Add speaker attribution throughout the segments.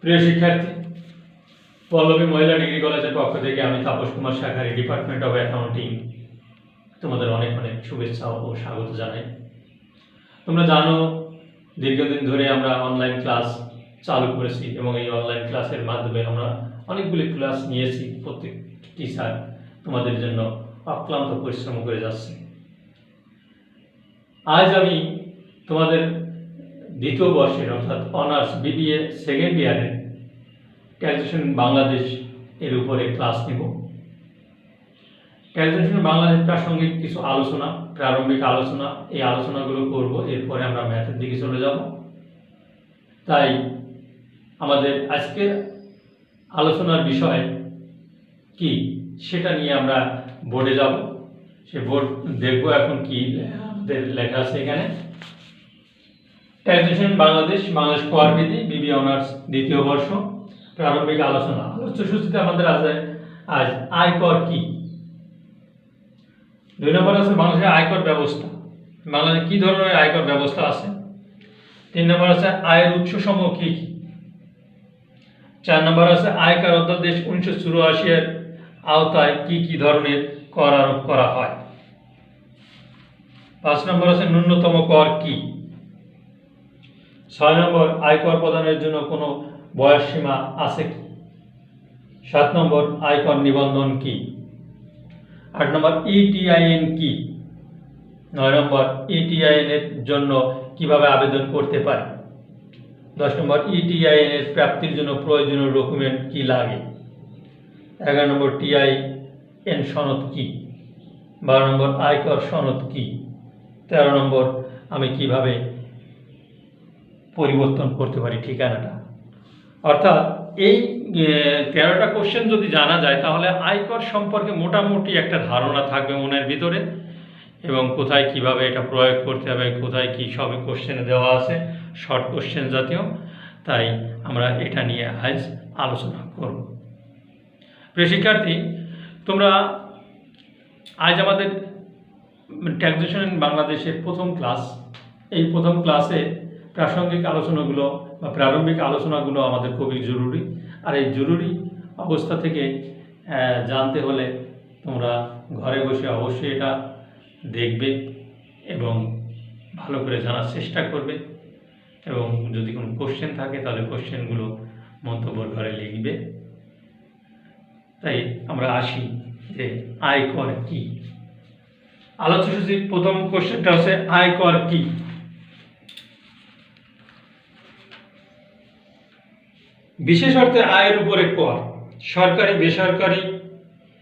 Speaker 1: প্রিয় শিক্ষার্থী, পল্লবী মহিলা ডিগ্রি কলেজের পক্ষ থেকে আমি Tapas Kumar Shakhari, department of accounting, তোমাদের অনেক অনেক শুভেচ্ছা ও স্বাগত জানাই। তোমরা জানো, দীর্ঘদিন ধরে আমরা অনলাইন ক্লাস চালু করেছি এবং এই অনলাইন ক্লাসের মাধ্যমে আমরা অনেকগুলি ক্লাস নিয়েছি। প্রত্যেক টিচার তোমাদের জন্য অক্লান্ত পরিশ্রম করে যাচ্ছে। আজ আমি তোমাদের দ্বিতীয় বর্ষের অর্থাৎ অনার্স বিবিএ সেকেন্ড ইয়ারের ট্যাক্সেশন বাংলাদেশ এর উপরে ক্লাস নেব। ট্যাক্সেশন বাংলাদেশ প্রাসঙ্গিক কিছু আলোচনা, প্রারম্ভিক আলোচনা, এই আলোচনাগুলো করব। এরপরে আমরা ম্যাথের দিকে চলে যাব। তাই আমাদের আজকের আলোচনার বিষয় কি সেটা নিয়ে আমরা বোর্ডে যাব। সে বোর্ড দেখব এখন কি আমাদের লেখা আছে এখানে। ট্যাক্সেশন বাংলাদেশ, বাংলাদেশ কর বিধি, বিবি অনার্স দ্বিতীয় বর্ষ, প্রারম্ভিক আলোচনা। আলোচ্য সূচিতে আমাদের আছে আজ আয়কর কি। 2 নম্বর আছে বাংলাদেশের আয়কর ব্যবস্থা। বাংলাদেশে কি ধরনের আয়কর ব্যবস্থা আছে। 3 নম্বর আছে আয়ের উৎসসমূহ কি কি। 4 নম্বর আছে আয়কর অধ্যাদেশ 1984 এর আওতায় কি কি ধরনের কর আরোপ করা হয়। 5 নম্বর আছে ন্যূনতম কর কি। 6 নম্বর আয়কর প্রদানের জন্য কোনো বয়স সীমা আছে কি। 7 নম্বর আয়কর নিবন্ধন কি। 8 নম্বর ইটিআইএন কি। 9 নম্বর ইটিআইএন এর জন্য কিভাবে আবেদন করতে পারে। 10 নম্বর ইটিআইএন এর প্রাপ্তির জন্য প্রয়োজনীয় ডকুমেন্ট কি লাগে। 11 নম্বর টিআইএন সনদ কি। 12 নম্বর আয়কর সনদ কি। 13 নম্বর আমি কিভাবে পরিবর্তন করতে পারি ঠিকানাটা। অর্থাৎ এই 13টা কোশ্চেন যদি জানা যায় তাহলে আয়কর সম্পর্কে মোটামুটি একটা ধারণা থাকবে মনের ভিতরে, এবং কোথায় কিভাবে এটা প্রয়োগ করতে হবে, কোথায় কি সবই কোশ্চেনে দেওয়া আছে, শর্ট কোশ্চেন জাতীয়। তাই আমরা এটা নিয়ে আজ আলোচনা করব। প্রিয় শিক্ষার্থী, তোমরা আজ আমাদের ট্যাক্সেশন বাংলাদেশের প্রথম ক্লাস। এই প্রথম ক্লাসে প্রাসঙ্গিক আলোচনাগুলো বা প্রারম্ভিক আলোচনাগুলো আমাদের খুবই জরুরি। আর এই জরুরি অবস্থা থেকে জানতে হলে তোমরা ঘরে বসে অবশ্যই এটা দেখবে এবং ভালো করে জানার চেষ্টা করবে, এবং যদি কোনো কোশ্চেন থাকে তাহলে কোশ্চেনগুলো মন্তব্যের ঘরে লিখবে। তাই আমরা আসি যে আয়কর কি। আলোচ্য সূচির প্রথম কোশ্চেনটা হচ্ছে আয়কর কি। বিশেষ অর্থে আয়ের উপরে কর সরকারি, বেসরকারি,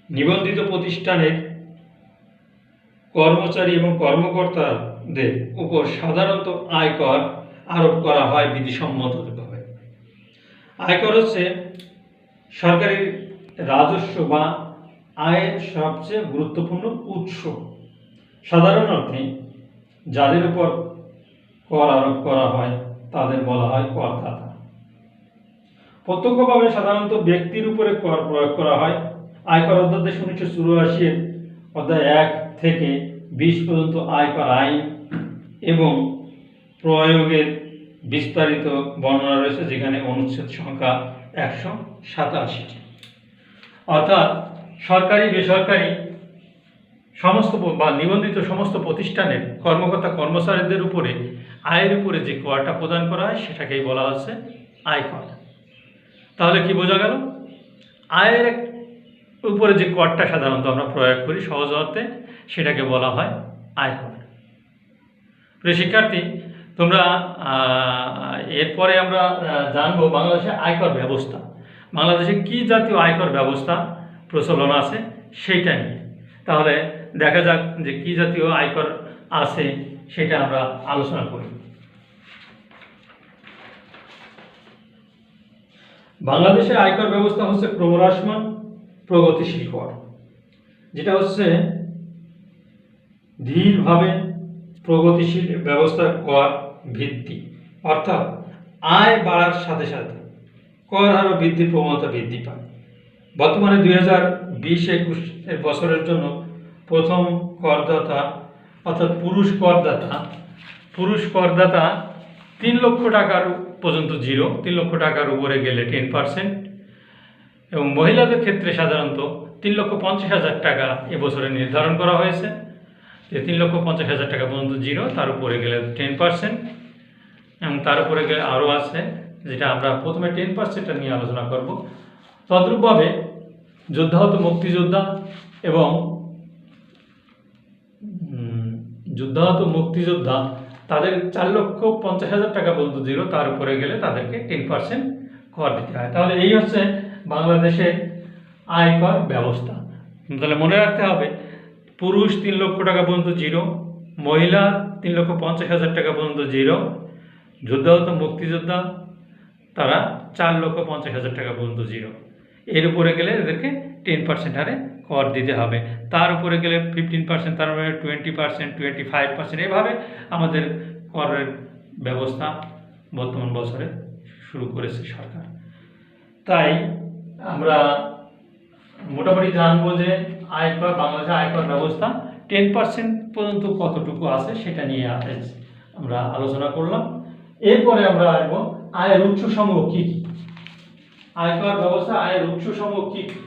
Speaker 1: নিবন্ধিত প্রতিষ্ঠানের কর্মচারী এবং কর্মকর্তাদের উপর সাধারণত আয়কর আরোপ করা হয় বিধিসম্মতভাবে। আয়কর হচ্ছে সরকারি রাজস্ব বা আয়ের সবচেয়ে গুরুত্বপূর্ণ উৎস। সাধারণ অর্থে যাদের উপর কর আরোপ করা হয় তাদের বলা হয় করদাতা। প্রত্যক্ষভাবে সাধারণত ব্যক্তির উপরে কর প্রয়োগ করা হয়। আয়কর অধ্যাদেশ 1984 এর অধ্যায় 1 থেকে 20 পর্যন্ত আয়কর আইন এবং প্রয়োগের বিস্তারিত বর্ণনা রয়েছে, যেখানে অনুচ্ছেদ সংখ্যা 187টি। অর্থাৎ সরকারি, বেসরকারি সমস্ত বা নিবন্ধিত সমস্ত প্রতিষ্ঠানের কর্মকর্তা কর্মচারীদের উপরে আয়ের উপরে যে করটা প্রদান করা হয় সেটাকেই বলা হচ্ছে আয়কর। তাহলে কি বোঝা গেল? আয়ের উপরে যে করটা সাধারণত আমরা প্রয়োগ করি সহজ অর্থে, সেটাকে বলা হয় আয়কর। প্রিয় শিক্ষার্থী, তোমরা এরপরে আমরা জানবো বাংলাদেশের আয়কর ব্যবস্থা। বাংলাদেশে কি জাতীয় আয়কর ব্যবস্থা প্রচলন আছে সেইটা নিয়ে। তাহলে দেখা যাক যে কি জাতীয় আয়কর আছে সেটা আমরা আলোচনা করি। বাংলাদেশের আয়কর ব্যবস্থা হচ্ছে ক্রমহ্রাসমান প্রগতিশীল কর, যেটা হচ্ছে ধীরভাবে প্রগতিশীল ব্যবস্থার কর ভিত্তি। অর্থাৎ আয় বাড়ার সাথে সাথে কর হারও বৃদ্ধির প্রবণতা বৃদ্ধি পায়। বর্তমানে 2020-21 বছরের জন্য প্রথম করদাতা অর্থাৎ পুরুষ করদাতা 3 লক্ষ টাকার পর্যন্ত 0, 3 লক্ষ টাকার উপরে গেলে 10%, এবং মহিলাদের ক্ষেত্রে সাধারণত 3,50,000 টাকা এবছরে নির্ধারণ করা হয়েছে, যে 3,50,000 টাকা পর্যন্ত 0, তার উপরে গেলে 10%, এবং তার উপরে গেলে আরও আছে, যেটা আমরা প্রথমে 10%টা নিয়ে আলোচনা করব। তদ্রূপভাবে যোদ্ধাহত মুক্তিযোদ্ধা এবং যোদ্ধাহত মুক্তিযোদ্ধা তাদের 4,50,000 টাকা পর্যন্ত 0, তার উপরে গেলে তাদেরকে 10% কর দিতে হয়। তাহলে এই হচ্ছে বাংলাদেশের আয়কর ব্যবস্থা। তাহলে মনে রাখতে হবে, পুরুষ 3 লক্ষ টাকা পর্যন্ত 0, মহিলা 3,50,000 টাকা পর্যন্ত 0, যোদ্ধাহত মুক্তিযোদ্ধা তারা 4,50,000 টাকা পর্যন্ত 0, এর উপরে গেলে এদেরকে 10% হারে কর দিতে হবে। তার উপরে গেলে 15%, তার উপরে 20%, 25%, এভাবে আমাদের করের ব্যবস্থা বর্তমান বছরে শুরু করেছে সরকার। তাই আমরা মোটামুটি জানবো যে আয়কর, বাংলাদেশের আয়কর ব্যবস্থা 10% পর্যন্ত কতটুকু আছে সেটা নিয়ে আমরা আলোচনা করলাম। এরপরে আমরা আসবো আয়ের উৎসসমূহ কি কি। আয়কর ব্যবস্থা আয়ের উৎসসমূহ কি কি?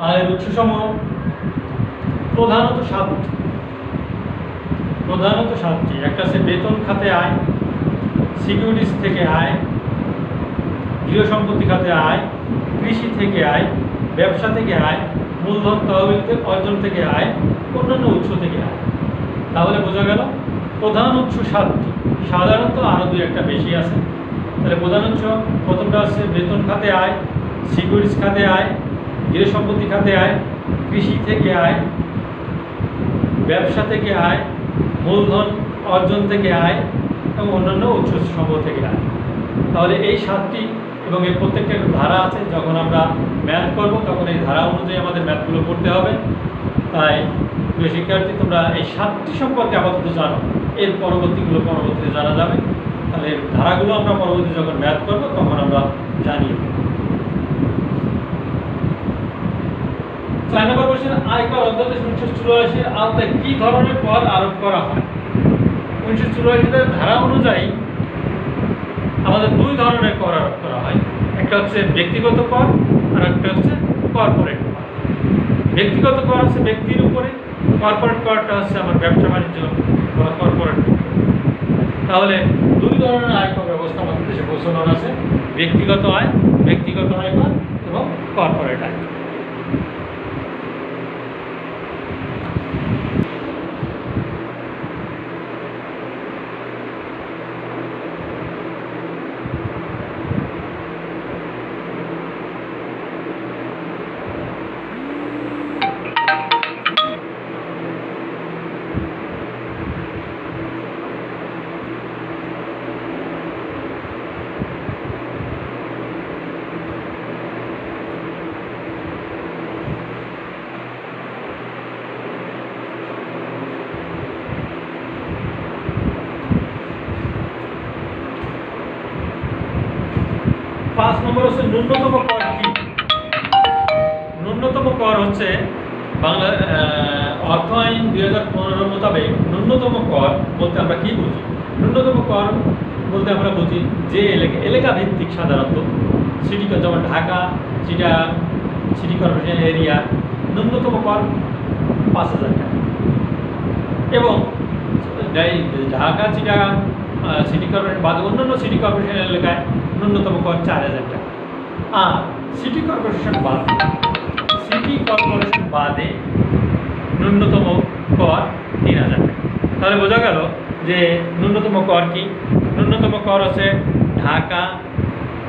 Speaker 1: আয়ের উৎসসমূহ প্রধানত সাতটি। একটা আছে বেতন খাতে আয়, সিকিউরিটিজ থেকে আয়, গৃহ সম্পত্তি খাতে আয়, কৃষি থেকে আয়, ব্যবসা থেকে আয়, মূলধন তহবিল অর্জন থেকে আয়, অন্যান্য উৎস থেকে আয়। তাহলে বোঝা গেল প্রধান উৎস 7টি, সাধারণত আরও 2-1টা বেশি আছে। তাহলে প্রধান উৎস প্রথমটা আছে বেতন খাতে আয়, সিকিউরিটিজ খাতে আয়, গৃহ সম্পত্তি খাতে আয়, কৃষি থেকে আয়, ব্যবসা থেকে আয়, মূলধন অর্জন থেকে আয় এবং অন্যান্য উৎসসমূহ থেকে আয়। তাহলে এই 7টি, এবং এর প্রত্যেকটা ধারা আছে। যখন আমরা ম্যাথ করব তখন এই ধারা অনুযায়ী আমাদের ম্যাথগুলো করতে হবে। তাই প্রিয় শিক্ষার্থী, তোমরা এই 7টি সম্পর্কে আপাতত জানো, এর পরবর্তীতে জানা যাবে। তাহলে ধারাগুলো আমরা পরবর্তী যখন ম্যাথ করব তখন আমরা জানিয়ে দেব। 4 নম্বর কোশ্চেন, আয়কর অধ্যাদেশ 1984 এর আওতায় কি ধরনের কর আরোপ করা হয়? 1984 এর ধারা অনুযায়ী আমাদের 2 ধরনের কর আরোপ করা হয়। একটা হচ্ছে ব্যক্তিগত কর, আর একটা হচ্ছে কর্পোরেট কর। ব্যক্তিগত কর হচ্ছে ব্যক্তির উপরে, কর্পোরেট করটা হচ্ছে আমার ব্যবসা বাণিজ্য বা কর্পোরেট। তাহলে 2 ধরনের আয়কর ব্যবস্থা আমাদের দেশে প্রচলন আছে, ব্যক্তিগত আয়কর এবং কর্পোরেট আয়কর। পাঁচ নম্বর হচ্ছে ন্যূনতম কর কি? ন্যূনতম কর হচ্ছে বাংলা অর্থ আইন 2015 মোতাবেক ন্যূনতম কর বলতে আমরা কি বুঝি? ন্যূনতম কর বলতে আমরা বুঝি যে এলাকা ভিত্তিক, সাধারণত সিটি, যেমন Dhaka, Chittagong city corporation area ন্যূনতম কর 5,000 টাকা, এবং ঢাকা, চিটাগাং সিটি কর্পোরেশন বাদে অন্যান্য সিটি কর্পোরেশন এলাকায় ন্যূনতম কর 4,000 টাকা। আর সিটি কর্পোরেশন বাদে ন্যূনতম কর 3,000 টাকা। তাহলে বোঝা গেল যে ন্যূনতম কর কি? ন্যূনতম কর হচ্ছে Dhaka,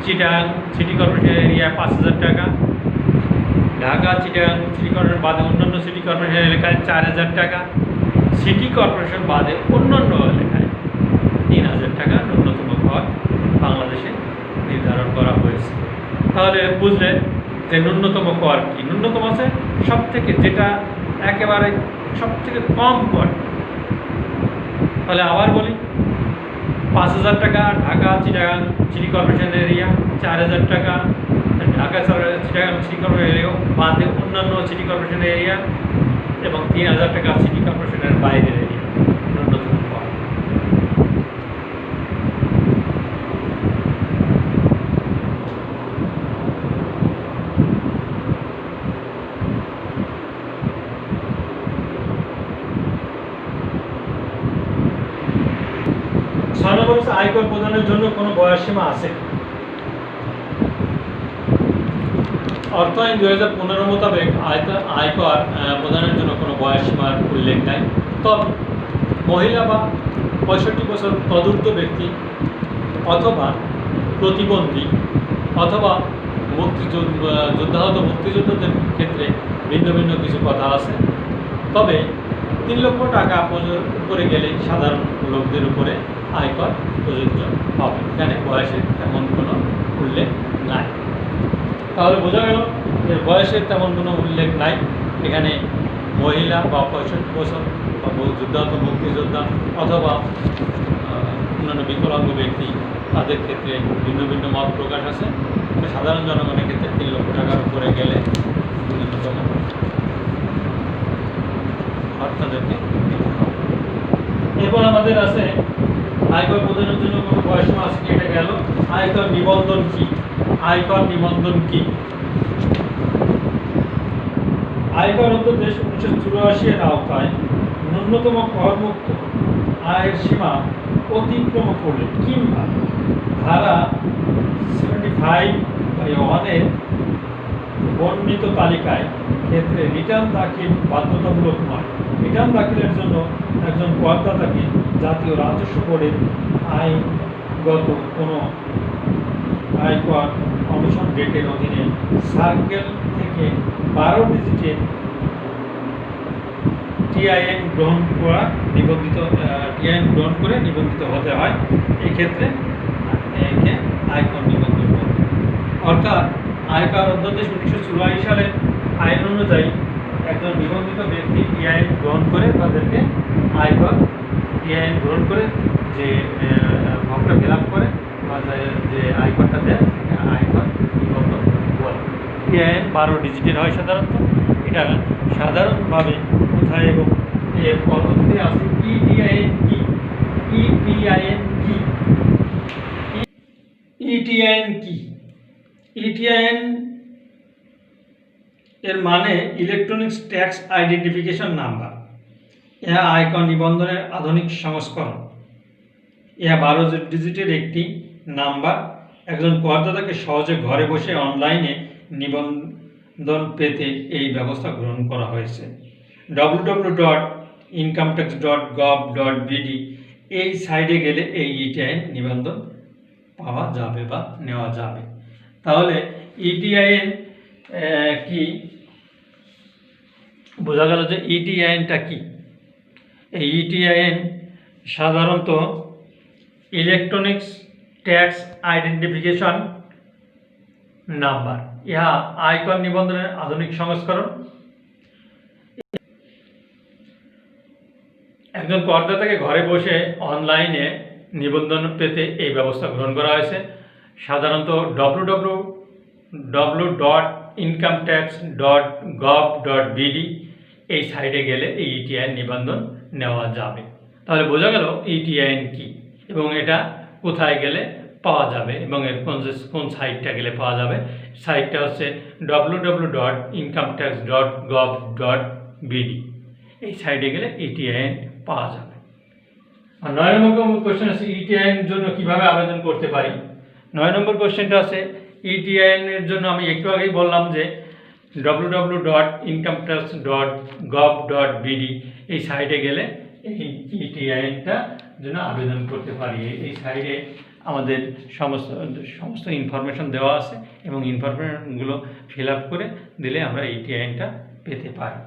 Speaker 1: Chittagong city corporation area 5,000 টাকা, ঢাকা, চিটাগাং সিটি কর্পোরেশন বাদে অন্যান্য সিটি কর্পোরেশন এলাকায় 4,000 টাকা, সিটি কর্পোরেশন বাদে অন্যান্য এলাকায় 3,000 টাকা ন্যূনতম কর বাংলাদেশে নির্ধারণ করা হয়েছে। তাহলে বুঝলে যে ন্যূনতম কর কি? ন্যূনতম আছে সবথেকে, যেটা একেবারে সবথেকে কম কর। তাহলে আবার বলি, 5,000 টাকা Dhaka, Chittagong city corporation area, 4,000 টাকা Dhaka, Chittagong city corporation area বাদে অন্যান্য সিটি কর্পোরেশন এরিয়া, এবং 3,000 টাকা সিটি কর্পোরেশনের বাইরের এরিয়া। 6 নম্বর হচ্ছে আয়কর প্রদানের জন্য কোনো বয়সসীমা আছে। অর্থায়ন 2015 মোতাবেক আয়কর প্রদানের জন্য কোনো বয়সসীমার উল্লেখ নাই। তবে মহিলা বা 65 বছর তদূর্ধ্ব ব্যক্তি অথবা প্রতিবন্ধী অথবা যোদ্ধাহত মুক্তিযোদ্ধাদের ক্ষেত্রে ভিন্ন ভিন্ন কিছু কথা আছে। তবে 3 লক্ষ টাকা উপরে গেলে সাধারণ লোকদের উপরে আয়কর প্রযোজ্য হবে। এখানে বয়সের তেমন কোনো উল্লেখ নাই। তাহলে বোঝা গেল যে বয়সের তেমন কোনো উল্লেখ নাই। এখানে মহিলা বা 65 বছর বা যোদ্ধাহত মুক্তিযোদ্ধা অথবা অন্যান্য বিকলাঙ্গ ব্যক্তি তাদের ক্ষেত্রে ভিন্ন ভিন্ন মত প্রকাশ আছে। সাধারণ জনগণের ক্ষেত্রে 3 লক্ষ টাকার উপরে গেলে ন্যূনতম তাদেরকে দিতে হবে। এরপর আমাদের আছে আয়কর প্রদানের জন্য কোনো বয়সসীমা আছে কি, এটা গেল। আয়কর নিবন্ধন কি? আয়কর নিবন্ধন কি? আয়কর অধ্যাদেশ 1984 এর আওতায় ন্যূনতম করমুক্ত আয়ের সীমা অতিক্রম করলে কিংবা ধারা 75/1 এর বর্ণিত তালিকায় ক্ষেত্রে রিটার্ন দাখিল বাধ্যতামূলক নয়। রিটার্ন দাখিলের জন্য একজন করদাতাকে জাতীয় রাজস্ব বোর্ডের আইনগত কোনো আয়কর কমিশন ডেটের অধীনে সার্কেল থেকে 12 ডিজিটের টিআইএন গ্রহণ করে নিবন্ধিত হতে হয়। এই ক্ষেত্রে একে আয়কর নিবন্ধন বলে। অর্থাৎ আয়কর অধ্যাদেশ 1984 সালের আইন অনুযায়ী একজন নিবন্ধিত ব্যক্তি টিআইএন গ্রহণ করে তাদেরকে আয়কর টিআইএন গ্রহণ করে যে ফর্মটা ফিল আপ করে বা যে আয়করটা দেয় আয়কর নিবন্ধন বলে। টিআইএন 12 ডিজিটের হয় সাধারণত। এটা সাধারণভাবে কোথায় এবং এর পদ্ধতি আছে। ইটিআইএন কি? ইপিআইএন কি? ইটিআইএন কি? ইটিআইএন এর মানে ইলেকট্রনিক্স ট্যাক্স আইডেন্টিফিকেশন নাম্বার। ইহা আয়কর নিবন্ধনের আধুনিক সংস্করণ। ইহা 12 ডিজিটের একটি নাম্বার। একজন করদাতাকে সহজে ঘরে বসে অনলাইনে নিবন্ধন পেতে এই ব্যবস্থা গ্রহণ করা হয়েছে। www.incometax.gov.bd এই সাইটে গেলে এই ইটিআইএন নিবন্ধন পাওয়া যাবে বা নেওয়া যাবে। তাহলে ইটিআইএন কি বোঝা গেল যে ইটিআইএনটা কি। এই ইটিআইএন সাধারণত ইলেকট্রনিক্স ট্যাক্স আইডেন্টিফিকেশন নাম্বার। ইহা আয়কর নিবন্ধনের আধুনিক সংস্করণ। একজন করদাতাকে ঘরে বসে অনলাইনে নিবন্ধন পেতে এই ব্যবস্থা গ্রহণ করা হয়েছে। সাধারণত www.incometax.gov.bd এই সাইটে গেলে এই ইটিআইএন নিবন্ধন নেওয়া যাবে। তাহলে বোঝা গেল ইটিআইএন কি এবং এটা কোথায় গেলে পাওয়া যাবে এবং এর কোন সাইটটা গেলে পাওয়া যাবে। সাইটটা হচ্ছে www.incometax.gov.bd এই সাইটে গেলে ইটিআইএন পাওয়া যাবে। আর 9 নম্বর কোশ্চেন আছে ইটিআইএন এর জন্য কিভাবে আবেদন করতে পারি। 9 নম্বর কোশ্চেনটা আছে ইটিআইএন এর জন্য আমি একটু আগেই বললাম যে www.incometax.gov.bd এই সাইটে গেলে এই ইটিআইএনটা জন্য আবেদন করতে পারি। এই সাইটে আমাদের সমস্ত ইনফরমেশন দেওয়া আছে এবং ইনফরমেশনগুলো ফিল আপ করে দিলে আমরা ইটিআইএনটা পেতে পারি।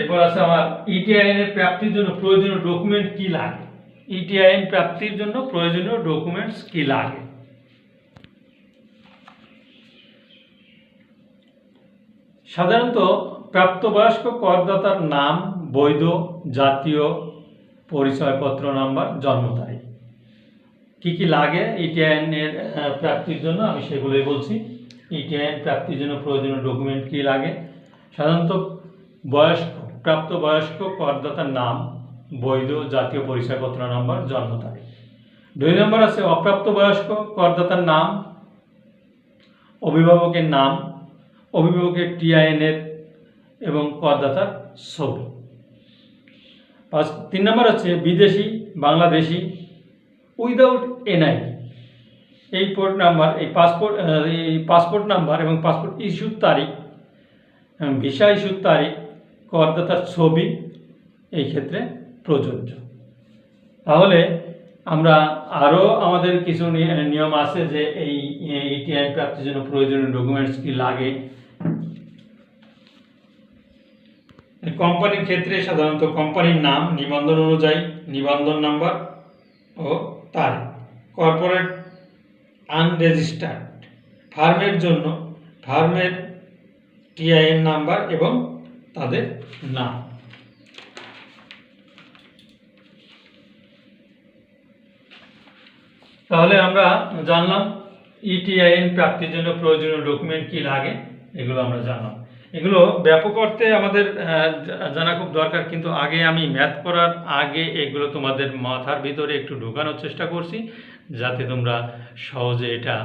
Speaker 1: এরপর আছে আমার ইটিআইএন এর প্রাপ্তির জন্য প্রয়োজনীয় ডকুমেন্ট কি লাগে। ইটিআইএন প্রাপ্তির জন্য প্রয়োজনীয় ডকুমেন্টস কি লাগে। সাধারণত প্রাপ্তবয়স্ক করদাতার নাম, বৈধ জাতীয় পরিচয়পত্র নাম্বার, জন্ম তারিখ। কী কী লাগে ইটিআইএন এর প্রাপ্তির জন্য আমি সেগুলোই বলছি। ইটিআইএন প্রাপ্তির জন্য প্রয়োজনীয় ডকুমেন্ট কী লাগে। সাধারণত প্রাপ্তবয়স্ক করদাতার নাম, বৈধ জাতীয় পরিচয়পত্র নাম্বার, জন্ম তারিখ। 2 নম্বর আছে অপ্রাপ্তবয়স্ক করদাতার নাম, অভিভাবকের নাম, অভিভাবকের টিআইএন এর এবং করদাতার ছবি। 3 নম্বর হচ্ছে বিদেশি বাংলাদেশি উইদাউট এনআইডি। এই পাসপোর্ট নাম্বার এবং পাসপোর্ট ইস্যুর তারিখ এবং ভিসা ইস্যুর তারিখ, করদাতার ছবি এই ক্ষেত্রে প্রযোজ্য। তাহলে আমরা আরও আমাদের কিছু নিয়ম আছে যে এই ইটিআই প্রাপ্তির জন্য প্রয়োজনীয় ডকুমেন্টস কি লাগে। কোম্পানির ক্ষেত্রে সাধারণত কোম্পানির নাম, নিবন্ধন অনুযায়ী নিবন্ধন নাম্বার ও তারিখ। কর্পোরেট আনরেজিস্টার্ড ফার্মের জন্য ফার্মের টিআইএন নাম্বার এবং তাদের নাম। তাহলে আমরা জানলাম ইটিআইএন প্রাপ্তির জন্য প্রয়োজনীয় ডকুমেন্ট কি লাগে, এগুলো আমরা জানলাম। এগুলো ব্যাপক অর্থে আমাদের জানা খুব দরকার, কিন্তু আগে আমি ম্যাথ করার আগে এগুলো তোমাদের মাথার ভিতরে একটু ঢোকানোর চেষ্টা করছি যাতে তোমরা সহজে এটা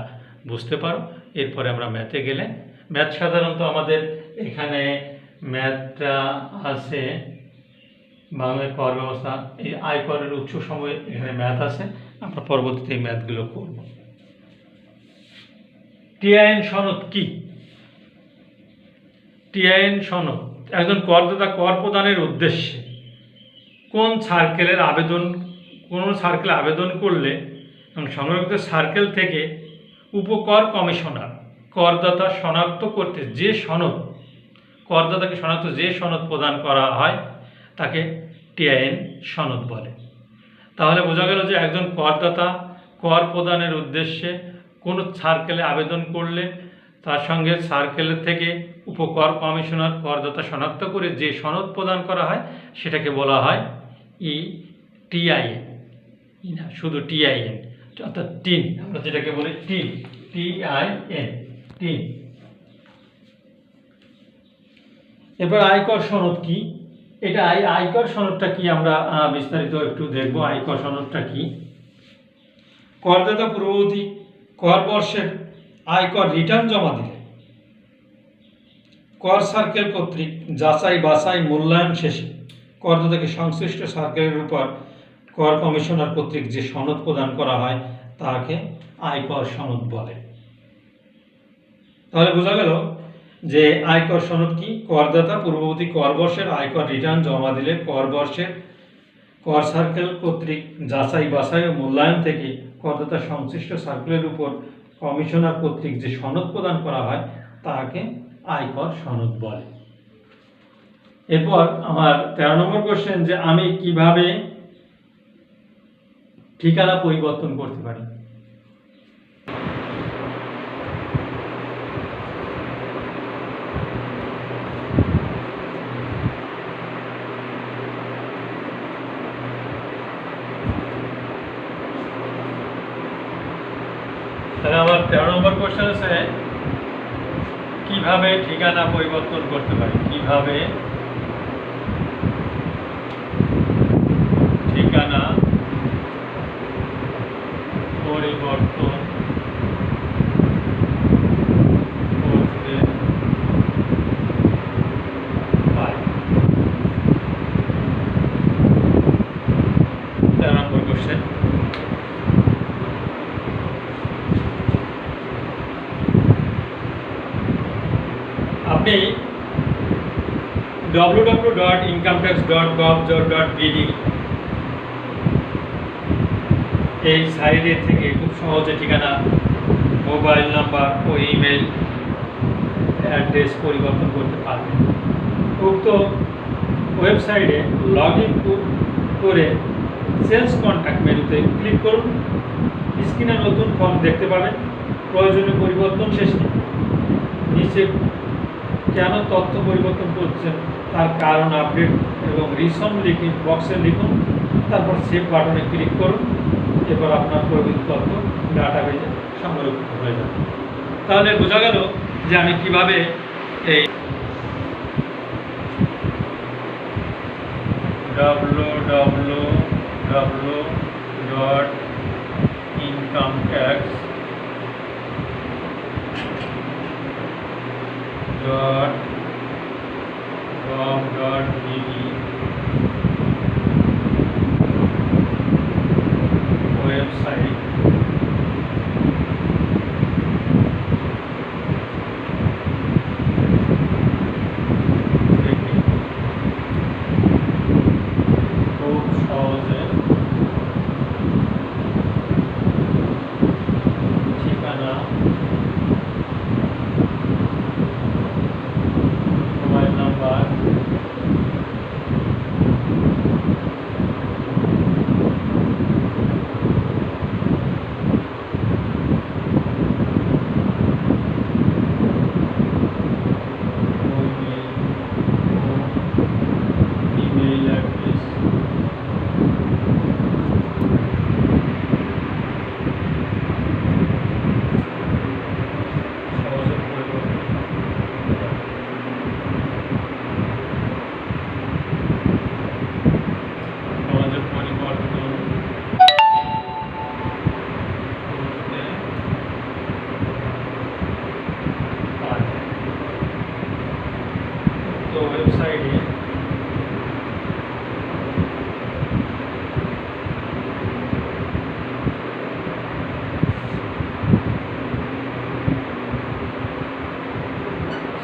Speaker 1: বুঝতে পারো। এরপরে আমরা ম্যাথে গেলে, ম্যাথ সাধারণত আমাদের এখানে ম্যাথটা আছে বাংলায় কর ব্যবস্থা, এই আয়করের উৎস সময় এখানে ম্যাথ আছে, আমরা পরবর্তীতে এই ম্যাথগুলো করব। টিআইএন সনদ কি? টিআইএন সনদ একজন করদাতা কর প্রদানের উদ্দেশ্যে কোন সার্কেলে আবেদন করলে এবং সংরক্ষিত সার্কেল থেকে উপকর কমিশনার করদাতা শনাক্ত করতে যে সনদ, করদাতাকে শনাক্ত যে সনদ প্রদান করা হয় তাকে টিআইএন সনদ বলে। তাহলে বোঝা গেল যে একজন করদাতা কর প্রদানের উদ্দেশ্যে কোনো সার্কেলে আবেদন করলে তার সঙ্গে সার্কেলের থেকে উপকর কমিশনার করদাতা শনাক্ত করে যে সনদ প্রদান করা হয় সেটাকে বলা হয় টিআইএন, না শুধু টিআইএন, অর্থাৎ টিন, আমরা যেটাকে বলি টিআইএন, টিন। এবার আয়কর সনদ কি? এটা আয়কর সনদটা কি আমরা বিস্তারিত একটু দেখব। আয়কর সনদটা কি? করদাতা পূর্ববর্তী কর বর্ষের আয়কর রিটার্ন জমা দিলে কর সার্কেল কর্তৃক যাচাই বাছাই মূল্যায়ন শেষে করদাতাকে সংশ্লিষ্ট সার্কেলের উপর কর কমিশনার কর্তৃক যে সনদ প্রদান করা হয় তাকে আয়কর সনদ বলে। তাহলে বোঝা গেল যে আয়কর সনদ কি? করদাতা পূর্ববর্তী কর বর্ষের আয়কর রিটার্ন জমা দিলে কর বর্ষের কর সার্কেল কর্তৃক যাচাই বাছাই ও মূল্যায়ন থেকে করদাতা সংশ্লিষ্ট সার্কেলের উপর কমিশনার কর্তৃক যে সনদ প্রদান করা হয় তাকে আয়কর সনদ বলে। এরপর আমার 13 নম্বর কোশ্চেন, যে আমি কিভাবে ঠিকানা পরিবর্তন করতে পারি? তাহলে আমার 13 নম্বর কোশ্চেন আছে কিভাবে ঠিকানা পরিবর্তন করতে পারি? কিভাবে ঠিকানা পরিবর্তন করতে পারি? 13 নম্বর কোশ্চেন। আপনি www.incometax.gov.bd এই সাইটে থেকে খুব সহজে ঠিকানা, মোবাইল নাম্বার ও ইমেল অ্যাড্রেস পরিবর্তন করতে পারবেন। উক্ত ওয়েবসাইটে লগ ইন করে সেলস কন্ট্যাক্ট মেনুতে ক্লিক করুন। স্ক্রিনে নতুন ফর্ম দেখতে পাবেন। প্রয়োজনীয় পরিবর্তন শেষে নিচে কেন তথ্য পরিবর্তন করছেন তার কারণ আপডেট এবং রিজন লিখে বক্সে লিখুন, তারপর সেভ বাটনে ক্লিক করুন। এরপর আপনার প্রয়োজনীয় তথ্য ডাটাবেজে সংরক্ষিত হয়ে যাবে। তাহলে বোঝা গেল যে আমি কিভাবে এই www.incometax.gov.bd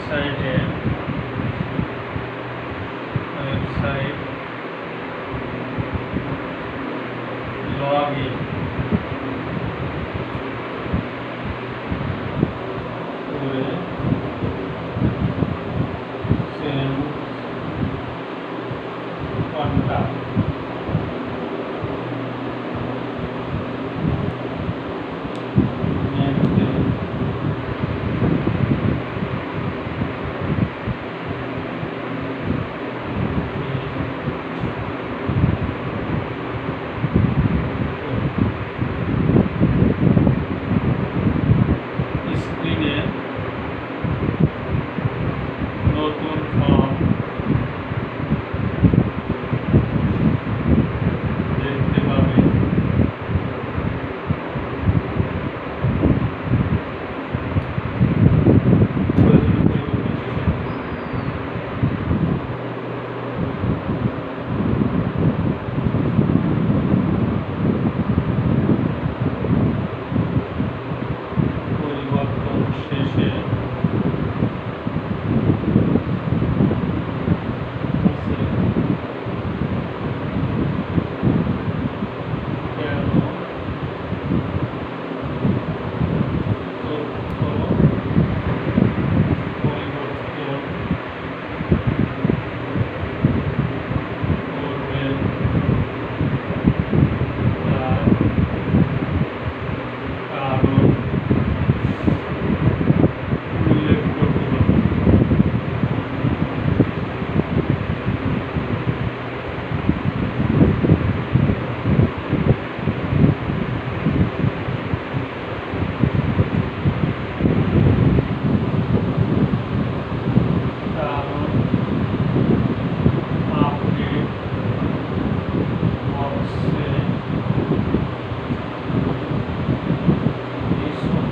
Speaker 1: সাইটে ওয়েবসাইট লগ ইন করে সেন্ড কন্টাক্ট স্ক্রিনে নতুন ফর্ম দেখতে পাবে। পরিবর্তন শেষে কেন তথ্য পরিবর্তন করবেন তার কারণ উল্লেখ করতে হবে। কারণ আপডেট বক্সে লিসন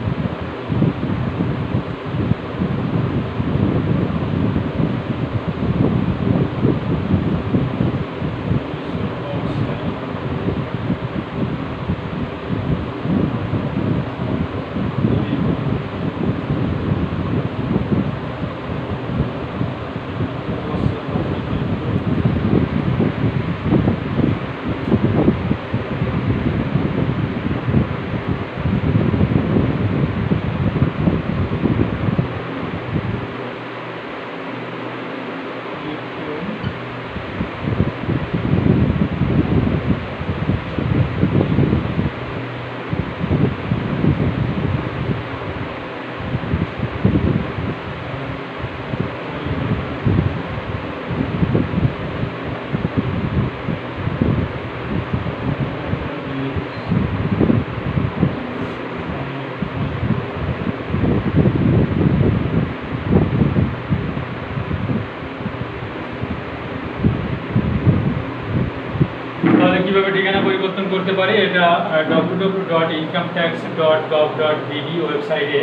Speaker 1: তাহলে কিভাবে ঠিকানা পরিবর্তন করতে পারি, এটা www.incometax.gov.bd ওয়েবসাইটে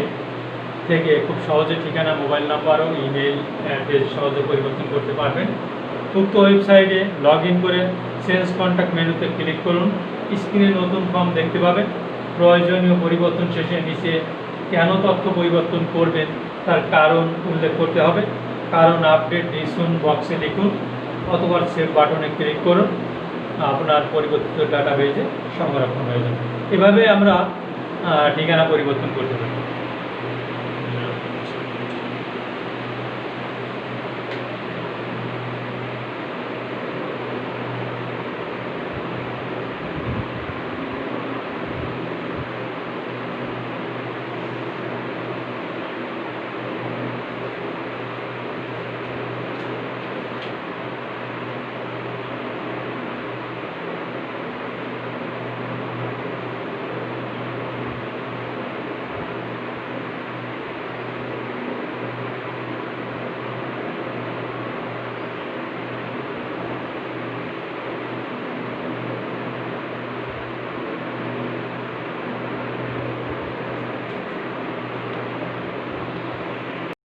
Speaker 1: থেকে খুব সহজে ঠিকানা, মোবাইল নাম্বার ও ইমেল অ্যাড্রেস সহজে পরিবর্তন করতে পারবেন। উক্ত ওয়েবসাইটে লগ ইন করে চেঞ্জ কন্ট্যাক্ট মেনুতে ক্লিক করুন। স্ক্রিনে নতুন ফর্ম দেখতে পাবেন। প্রয়োজনীয় পরিবর্তন শেষে নিচে কেন তথ্য পরিবর্তন করবেন তার কারণ উল্লেখ করতে হবে। কারণ আপডেট লিসন বক্সে লিখুন অথবা সেভ বাটনে ক্লিক করুন। আপনার পরিবর্তিত ডাটাবেজে সংরক্ষণ হয়ে যাবে। এভাবে আমরা ঠিকানা পরিবর্তন করতে পারি।